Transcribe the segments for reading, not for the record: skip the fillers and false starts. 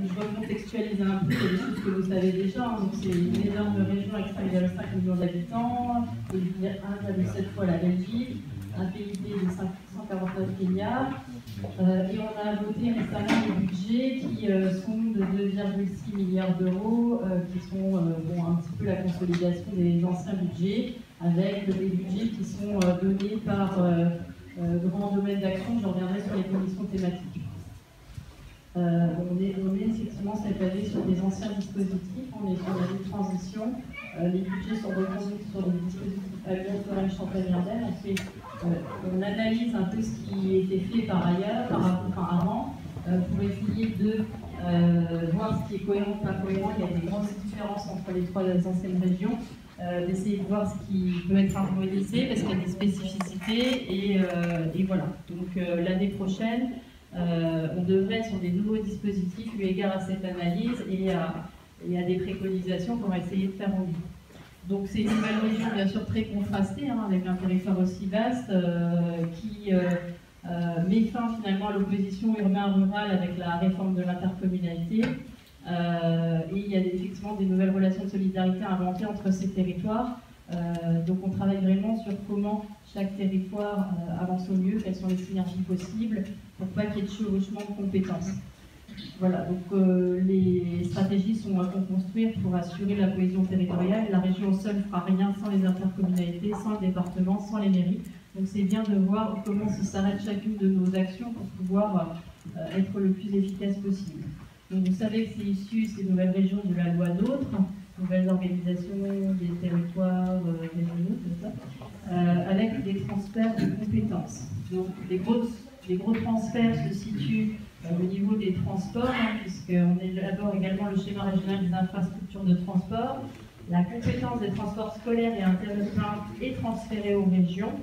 je recontextualise un peu les choses que vous savez déjà. Hein. C'est une énorme région avec 5,5 millions d'habitants, 1,7 fois la Belgique, un PIB de 149 milliards. Et on a voté récemment des budgets qui sont de 2,6 milliards d'euros, qui sont un petit peu la consolidation des anciens budgets, avec des budgets qui sont donnés par grands domaines d'action. Je reviendrai sur les commissions thématiques. On est effectivement cette année sur des anciens dispositifs, on est sur une transition. Les budgets sont reconduits sur des dispositifs Alliance-Lorraine-Champagne-Ardenne. Ensuite, on analyse un peu ce qui était fait par ailleurs, avant, pour essayer de voir ce qui est cohérent ou pas cohérent. Il y a des grandes différences entre les trois anciennes régions. D'essayer de voir ce qui peut être harmonisé parce qu'il y a des spécificités et voilà. Donc l'année prochaine, on devrait être sur des nouveaux dispositifs eu égard à cette analyse et à des préconisations qu'on va essayer de faire en ligne. Donc c'est une nouvelle région bien sûr très contrastée, hein, avec un territoire aussi vaste qui met fin finalement à l'opposition urbain-rural avec la réforme de l'intercommunalité. Et il y a effectivement des nouvelles relations de solidarité à inventer entre ces territoires. Donc on travaille vraiment sur comment chaque territoire avance au mieux, quelles sont les synergies possibles pour pas qu'il y ait de chevauchement de compétences. Voilà, donc les stratégies sont à construire pour assurer la cohésion territoriale. La région seule ne fera rien sans les intercommunalités, sans le département, sans les mairies. Donc c'est bien de voir comment s'arrête chacune de nos actions pour pouvoir être le plus efficace possible. Donc vous savez que c'est issu, ces nouvelles régions, de la loi NOTRe, nouvelles organisations des territoires régionaux, tout ça, avec des transferts de compétences. Donc les gros transferts se situent au niveau des transports, hein, puisqu'on élabore également le schéma régional des infrastructures de transport. La compétence des transports scolaires et interurbains est transférée aux régions.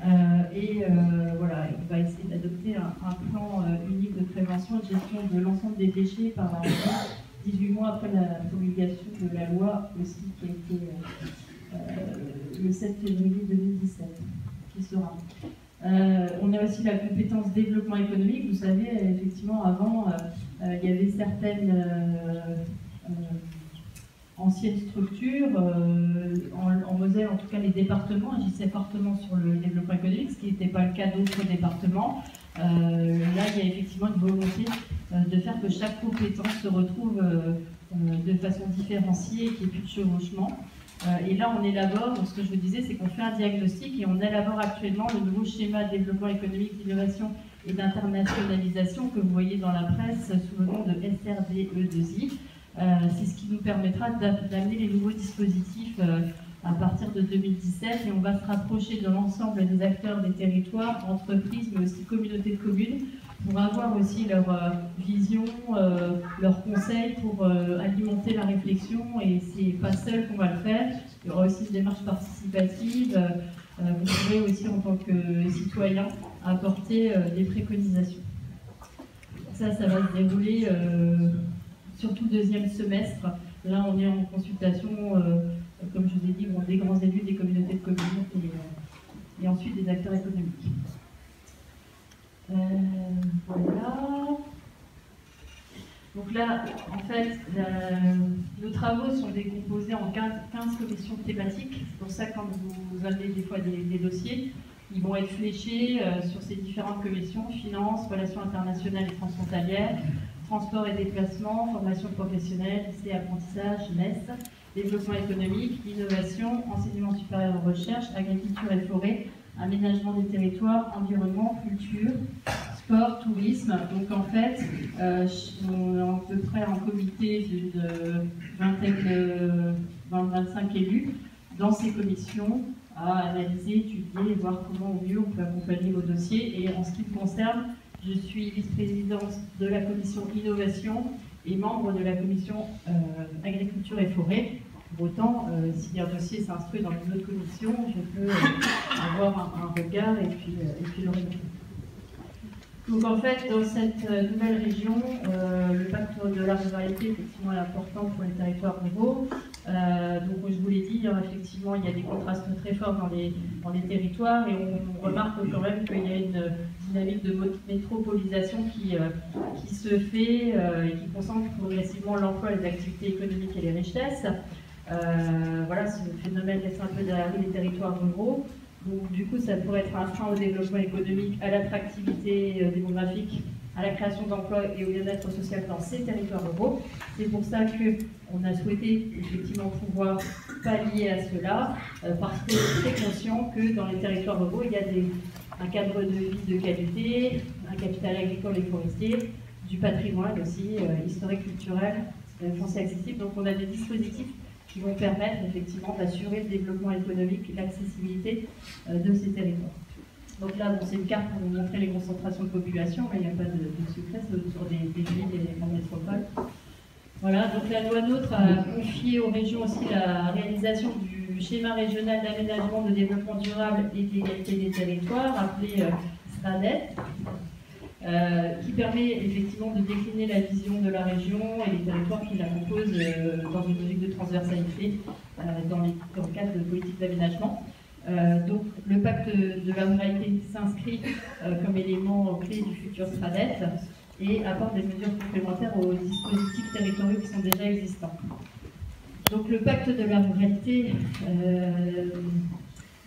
Voilà, on va essayer d'adopter un plan unique de prévention et de gestion de l'ensemble des déchets par la 18 mois après la promulgation de la loi aussi qui a été le 7 février 2017, qui sera. On a aussi la compétence développement économique. Vous savez, effectivement, avant, il y avait certaines anciennes structures, en Moselle, en tout cas les départements agissaient fortement sur le développement économique, ce qui n'était pas le cas d'autres départements. Là, il y a effectivement une volonté de faire que chaque compétence se retrouve de façon différenciée et qu'il n'y ait plus de chevauchement. Et là, on élabore, ce que je vous disais, c'est qu'on fait un diagnostic et on élabore actuellement le nouveau schéma de développement économique, d'innovation et d'internationalisation que vous voyez dans la presse sous le nom de SRDE2I. C'est ce qui nous permettra d'amener les nouveaux dispositifs à partir de 2017 et on va se rapprocher de l'ensemble des acteurs des territoires, entreprises, mais aussi communautés de communes, pour avoir aussi leur vision, leurs conseils pour alimenter la réflexion. Et c'est pas seul qu'on va le faire, il y aura aussi une démarche participative. Vous pourrez aussi en tant que citoyen apporter des préconisations. Ça va se dérouler surtout le deuxième semestre. Là on est en consultation, comme je vous ai dit, des grands élus, des communautés de communes et ensuite des acteurs économiques. Voilà. Donc là, en fait, nos travaux sont décomposés en 15 commissions thématiques. C'est pour ça que quand vous avez des fois des dossiers, ils vont être fléchés sur ces différentes commissions: finances, relations internationales et transfrontalières, transport et déplacement, formation professionnelle, lycée, apprentissage, jeunesse, développement économique, innovation, enseignement supérieur et recherche, agriculture et forêt, aménagement des territoires, environnement, culture, sport, tourisme. Donc en fait, on est à peu près en comité de 20-25 élus dans ces commissions à analyser, étudier et voir comment au mieux on peut accompagner vos dossiers. Et en ce qui me concerne, je suis vice-présidente de la commission innovation et membre de la commission agriculture et forêt. Pour autant, si un dossier s'instruit dans une autre commission, je peux avoir un regard et puis le regarder. Donc en fait, dans cette nouvelle région, le pacte de la ruralité effectivement est important pour les territoires ruraux. Donc je vous l'ai dit, effectivement, il y a des contrastes très forts dans les territoires et on remarque quand même qu'il y a une dynamique de métropolisation qui se fait et qui concentre progressivement l'emploi, les activités économiques et les richesses. Voilà, ce phénomène laisse un peu derrière nous les territoires ruraux. Donc, du coup, ça pourrait être un frein au développement économique, à l'attractivité démographique, à la création d'emplois et au bien-être social dans ces territoires ruraux. C'est pour ça qu'on a souhaité effectivement pouvoir pallier à cela, parce qu'on est très conscient que dans les territoires ruraux, il y a un cadre de vie de qualité, un capital agricole et forestier, du patrimoine aussi, historique, culturel, foncier accessible. Donc on a des dispositifs qui vont permettre effectivement d'assurer le développement économique et l'accessibilité de ces territoires. Donc là, bon, c'est une carte pour vous montrer les concentrations de population, mais il n'y a pas de secret, c'est autour des villes et des grandes métropoles. Voilà, donc la loi NOTRe a confié aux régions aussi la réalisation du schéma régional d'aménagement, de développement durable et d'égalité des territoires, appelé SRADET, qui permet effectivement de décliner la vision de la région et les territoires qui la composent dans une logique de transversalité dans le cadre de politiques d'aménagement. Donc le pacte de la ruralité s'inscrit comme élément clé du futur SRADET et apporte des mesures complémentaires aux dispositifs territoriaux qui sont déjà existants. Donc le pacte de la ruralité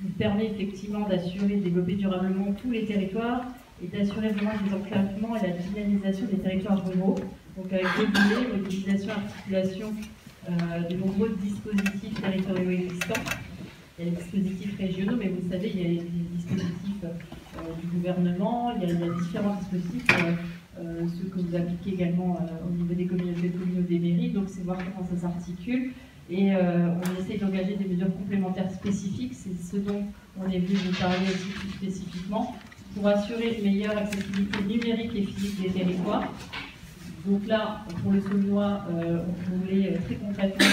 nous permet effectivement d'assurer, de développer durablement tous les territoires et d'assurer vraiment le désenclavement et la dynamisation des territoires ruraux. Donc avec des volets, mobilisation, articulation de nombreux dispositifs territoriaux existants. Il y a les dispositifs régionaux, mais vous savez, il y a les dispositifs du gouvernement, il y a différents dispositifs, ceux que vous appliquez également au niveau des communautés de communes ou des mairies, donc c'est voir comment ça s'articule. Et on essaie d'engager des mesures complémentaires spécifiques, c'est ce dont on est venu vous parler aussi plus spécifiquement, pour assurer une meilleure accessibilité numérique et physique des territoires. Donc là, pour le Saulnois, on voulait très concrètement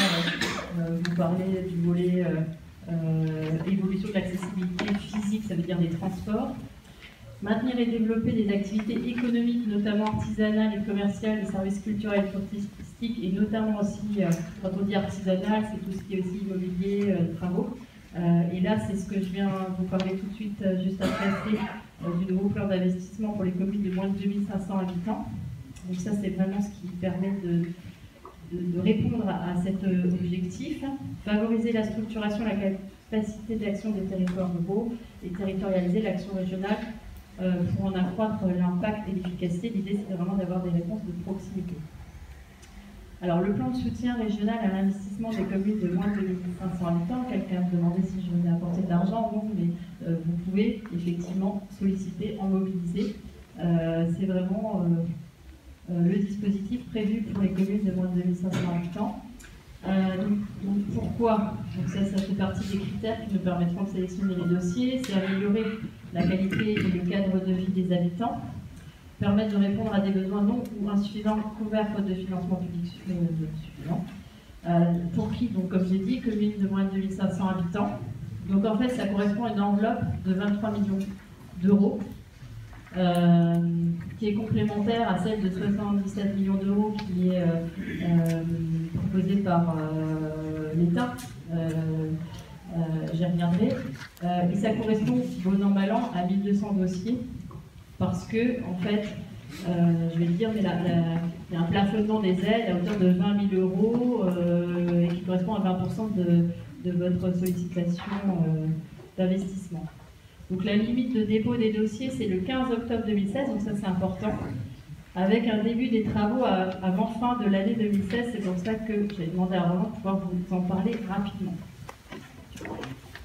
vous parler du volet évolution de l'accessibilité physique, ça veut dire des transports. Maintenir et développer des activités économiques, notamment artisanales et commerciales, des services culturels et touristiques, et notamment aussi, quand on dit artisanal, c'est tout ce qui est aussi immobilier, travaux. Et là, c'est ce que je viens vous parler tout de suite, juste après, du nouveau plan d'investissement pour les communes de moins de 2500 habitants. Donc ça, c'est vraiment ce qui permet de répondre à cet objectif, favoriser la structuration, la capacité d'action des territoires ruraux et territorialiser l'action régionale pour en accroître l'impact et l'efficacité. L'idée, c'est vraiment d'avoir des réponses de proximité. Alors, le plan de soutien régional à l'investissement des communes de moins de 2500 habitants, quelqu'un me demandait si je venais apporter de l'argent, non, mais vous pouvez effectivement solliciter, en mobiliser. C'est vraiment le dispositif prévu pour les communes de moins de 2500 habitants. Donc pourquoi? Donc ça fait partie des critères qui nous permettront de sélectionner les dossiers. C'est améliorer la qualité et le cadre de vie des habitants, permettre de répondre à des besoins non ou insuffisants couverts faute de financement public suffisant. Pour qui? Donc comme j'ai dit, communes de moins de 2500 habitants. Donc en fait, ça correspond à une enveloppe de 23 millions d'euros. Qui est complémentaire à celle de 77 millions d'euros qui est proposée par l'État. J'y reviendrai. Et ça correspond, bon an, mal an, à 1200 dossiers, parce que, en fait, je vais le dire, mais il y a un plafonnement des aides à hauteur de 20 000 euros et qui correspond à 20% de votre sollicitation d'investissement. Donc la limite de dépôt des dossiers, c'est le 15 octobre 2016, donc ça c'est important, avec un début des travaux avant fin de l'année 2016. C'est pour ça que j'ai demandé à Roland de pouvoir vous en parler rapidement.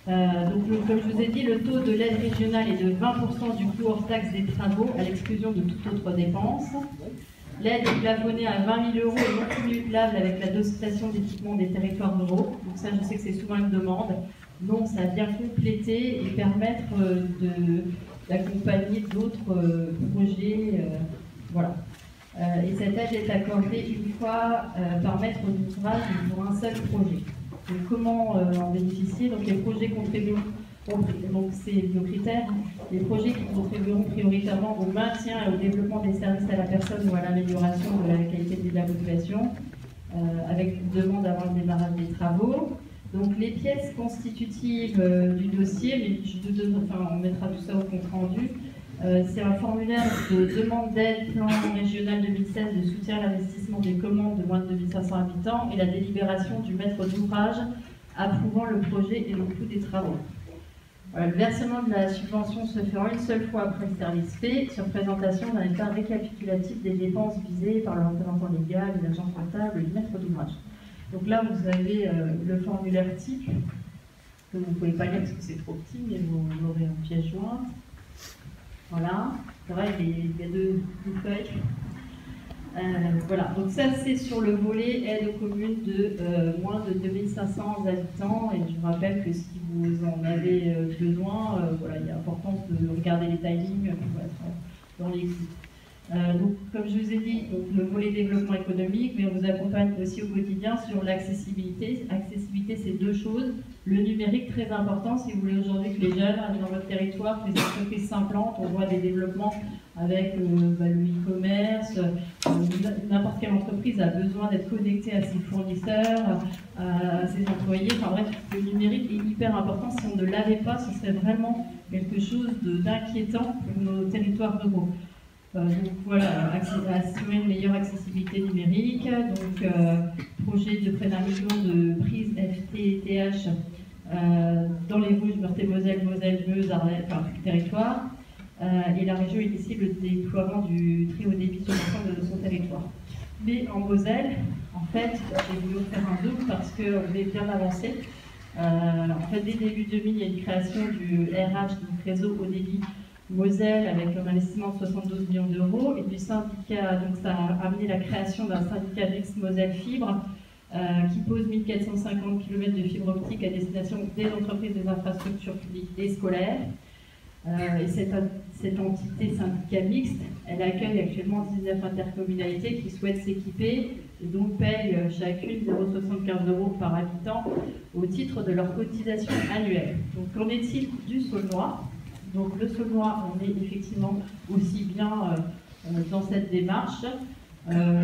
Donc comme je vous ai dit, le taux de l'aide régionale est de 20% du coût hors taxe des travaux, à l'exclusion de toute autre dépense. L'aide est plafonnée à 20 000 euros et non cumulable avec la dotation d'équipement des territoires ruraux. Donc ça, je sais que c'est souvent une demande. Donc ça vient compléter et permettre d'accompagner d'autres projets. Voilà. Et cette aide est accordée une fois par maître d'ouvrage pour un seul projet. Donc comment en bénéficier? Donc les projets contribueront, donc c'est nos critères, les projets qui contribueront prioritairement au maintien et au développement des services à la personne ou à l'amélioration de la qualité de vie de la population, avec une demande avant le démarrage des travaux. Donc les pièces constitutives du dossier, mais on mettra tout ça au compte rendu, C'est un formulaire de demande d'aide plan régional 2016 de soutien à l'investissement des commandes de moins de 2500 habitants et la délibération du maître d'ouvrage approuvant le projet et le coût des travaux. Voilà, le versement de la subvention se fait en une seule fois après le service fait, sur présentation d'un état récapitulatif des dépenses visées par le représentant légal, l'agent comptable et le maître d'ouvrage. Donc là, vous avez le formulaire type, que vous ne pouvez pas lire parce que c'est trop petit, mais vous l'aurez en pièce jointe. Voilà, c'est vrai, il y a deux feuilles. Voilà, donc ça c'est sur le volet aide aux communes de moins de 2500 habitants, et je vous rappelle que si vous en avez besoin, voilà, il y a l'importance de regarder les timings pour être dans les clous. Donc comme je vous ai dit, donc, le volet développement économique, mais on vous accompagne aussi au quotidien sur l'accessibilité. Accessibilité, c'est deux choses. Le numérique, très important, si vous voulez aujourd'hui que les jeunes arrivent dans votre territoire, que les entreprises s'implantent, on voit des développements avec le e-commerce, n'importe quelle entreprise a besoin d'être connectée à ses fournisseurs, à ses employés. Enfin bref, le numérique est hyper important. Si on ne l'avait pas, ce serait vraiment quelque chose d'inquiétant pour nos territoires ruraux. Donc voilà, assurer une meilleure accessibilité numérique. Donc projet de près d'1 million de prises FTTH dans les Vosges, Meurthe-et-Moselle, Moselle, Meuse, Ardennes, enfin tout le territoire. Et la région initie le déploiement du très haut débit sur l'ensemble de son territoire. Mais en Moselle, en fait, j'ai voulu faire un zoom parce qu'on est bien avancé. En fait, dès début 2000, il y a une création du RH, donc réseau haut débit Moselle, avec un investissement de 72 millions d'euros, et du syndicat, donc ça a amené la création d'un syndicat mixte Moselle Fibre, qui pose 1450 km de fibre optique à destination des entreprises, des infrastructures publiques et scolaires. Et cette entité syndicat mixte, elle accueille actuellement 19 intercommunalités qui souhaitent s'équiper et donc payent chacune 0,75 € par habitant au titre de leur cotisation annuelle. Donc qu'en est-il du Saulnois? Donc le Saulnois, on est effectivement aussi bien dans cette démarche.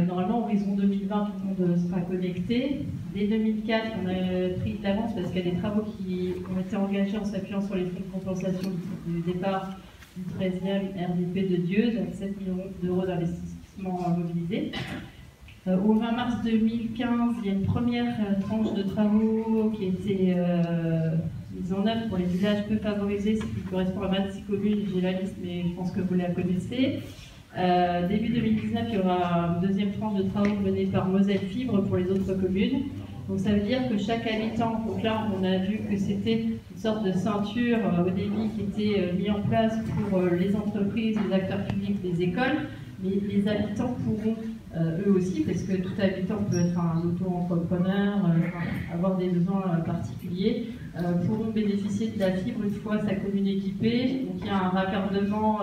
Normalement, horizon 2020, tout le monde sera connecté. Dès 2004, on a pris de l'avance parce qu'il y a des travaux qui ont été engagés en s'appuyant sur les fonds de compensation du départ du 13e RDP de Dieuze, avec 7 millions d'euros d'investissement mobilisés. Au 20 mars 2015, il y a une première tranche de travaux qui a été mise en œuvre pour les villages peu favorisés, ce qui correspond à 26 communes. J'ai la liste, mais je pense que vous la connaissez. Début 2019, il y aura une deuxième tranche de travaux menée par Moselle Fibre pour les autres communes. Donc ça veut dire que chaque habitant, donc là on a vu que c'était une sorte de ceinture au débit qui était mis en place pour les entreprises, les acteurs publics, les écoles, mais les habitants pourront eux aussi, parce que tout habitant peut être un auto-entrepreneur, avoir des besoins particuliers, pourront bénéficier de la fibre une fois sa commune équipée. Donc il y a un raccordement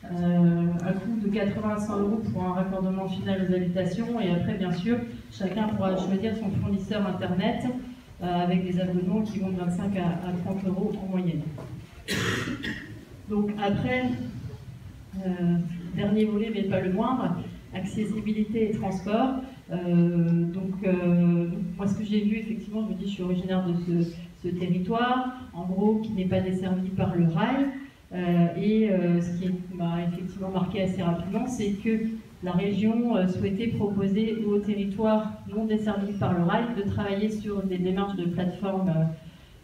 un coût de 80 à 100 € pour un raccordement final aux habitations, et après bien sûr chacun pourra choisir son fournisseur internet avec des abonnements qui vont de 25 à 30 € en moyenne. Donc après, dernier volet mais pas le moindre, accessibilité et transport. Moi ce que j'ai vu, effectivement, je me dis, je suis originaire de ce territoire, en gros qui n'est pas desservi par le rail. Ce qui m'a effectivement marqué assez rapidement, c'est que la région souhaitait proposer aux territoires non desservis par le rail de travailler sur des démarches de plateforme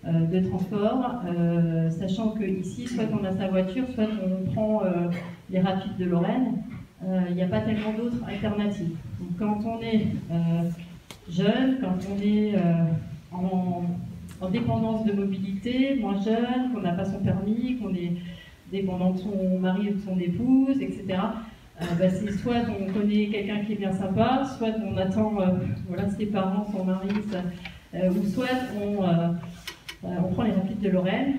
de transport, sachant qu'ici, soit on a sa voiture, soit on prend les rapides de Lorraine. Il n'y a pas tellement d'autres alternatives. Donc, quand on est jeune, quand on est en dépendance de mobilité, moins jeune, qu'on n'a pas son permis, qu'on est dépendant de son mari ou de son épouse, etc. C'est soit on connaît quelqu'un qui est bien sympa, soit on attend voilà, ses parents, son mari, ou soit on prend les rapides de Lorraine.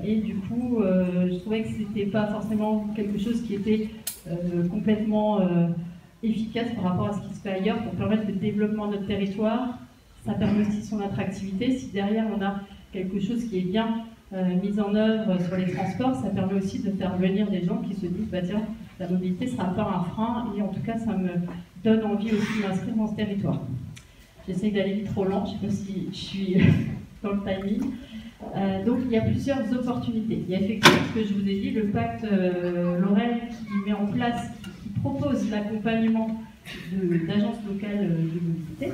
Et du coup, je trouvais que c'était pas forcément quelque chose qui était complètement efficace par rapport à ce qui se fait ailleurs pour permettre le développement de notre territoire. Ça permet aussi son attractivité. Si derrière on a quelque chose qui est bien mise en œuvre sur les transports, ça permet aussi de faire venir des gens qui se disent bah tiens, la mobilité ne sera pas un frein, et en tout cas ça me donne envie aussi de m'inscrire dans ce territoire. J'essaie d'aller vite trop lent, je ne sais pas si je suis dans le timing. Donc il y a plusieurs opportunités. Il y a effectivement ce que je vous ai dit, le pacte Lorraine qui met en place, qui propose l'accompagnement d'agences locales de mobilité.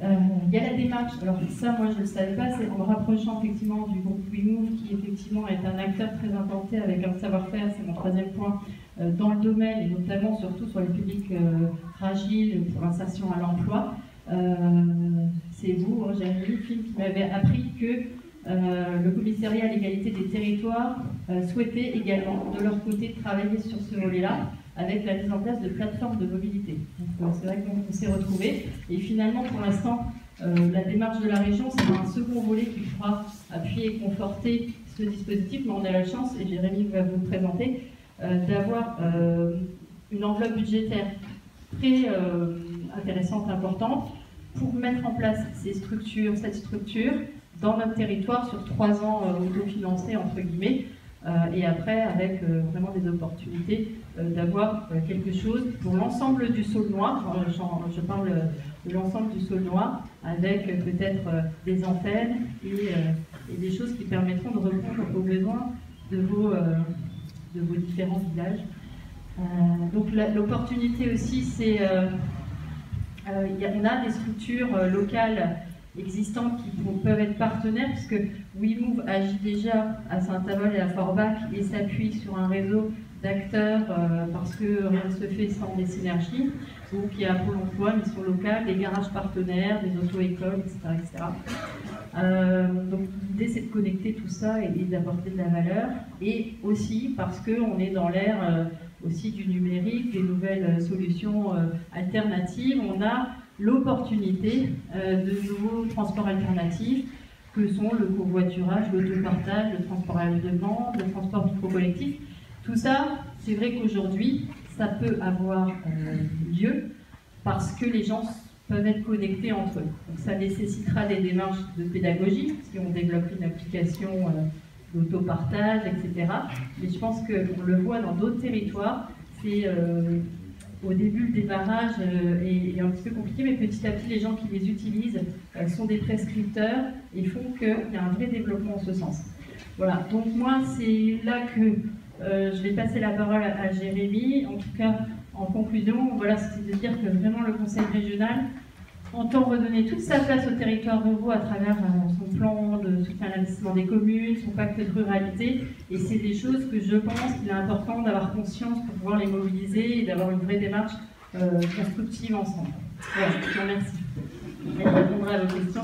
Il y a la démarche, alors ça moi je ne le savais pas, c'est en me rapprochant effectivement du groupe WeMove qui effectivement est un acteur très implanté avec un savoir-faire, c'est mon troisième point, dans le domaine et notamment surtout sur les publics fragiles pour l'insertion à l'emploi. C'est vous, Jérémy, qui m'avez appris que le commissariat à l'égalité des territoires souhaitait également de leur côté travailler sur ce volet-là avec la mise en place de plateformes de mobilité. C'est vrai qu'on s'est retrouvés et finalement pour l'instant la démarche de la région c'est un second volet qui fera appuyer et conforter ce dispositif, mais on a la chance, et Jérémy va vous le présenter, d'avoir une enveloppe budgétaire très intéressante, importante, pour mettre en place cette structure dans notre territoire sur 3 ans autofinancés entre guillemets, et après avec vraiment des opportunités d'avoir quelque chose pour l'ensemble du Saulnois. Je parle de l'ensemble du Saulnois avec peut-être des antennes et des choses qui permettront de répondre aux besoins de vos différents villages. Donc l'opportunité aussi, c'est on a des structures locales existantes qui peuvent être partenaires, puisque WeMove agit déjà à Saint-Avold et à Forbach et s'appuie sur un réseau d'acteurs parce que rien ne se fait sans des synergies. Donc il y a Pôle emploi, mission locale, des garages partenaires, des auto-écoles, etc. Donc l'idée c'est de connecter tout ça et d'apporter de la valeur, et aussi parce qu'on est dans l'ère aussi du numérique, des nouvelles solutions alternatives. On a l'opportunité de nouveaux transports alternatifs que sont le covoiturage, l'autopartage, le transport à la demande, le transport micro-collectif. Tout ça, c'est vrai qu'aujourd'hui, ça peut avoir lieu parce que les gens peuvent être connectés entre eux. Donc ça nécessitera des démarches de pédagogie, si on développe une application d'autopartage, etc. Mais je pense qu'on le voit dans d'autres territoires, c'est au début le démarrage est un petit peu compliqué, mais petit à petit les gens qui les utilisent sont des prescripteurs et font qu'il y a un vrai développement en ce sens. Voilà, donc moi c'est là que je vais passer la parole à Jérémy. En tout cas, en conclusion, voilà, c'était de dire que vraiment le Conseil régional entend redonner toute sa place aux territoires ruraux à travers son plan de soutien à l'investissement des communes, son pacte de ruralité, et c'est des choses que je pense qu'il est important d'avoir conscience pour pouvoir les mobiliser et d'avoir une vraie démarche constructive ensemble. Voilà, je vous remercie. Je répondrai à vos questions.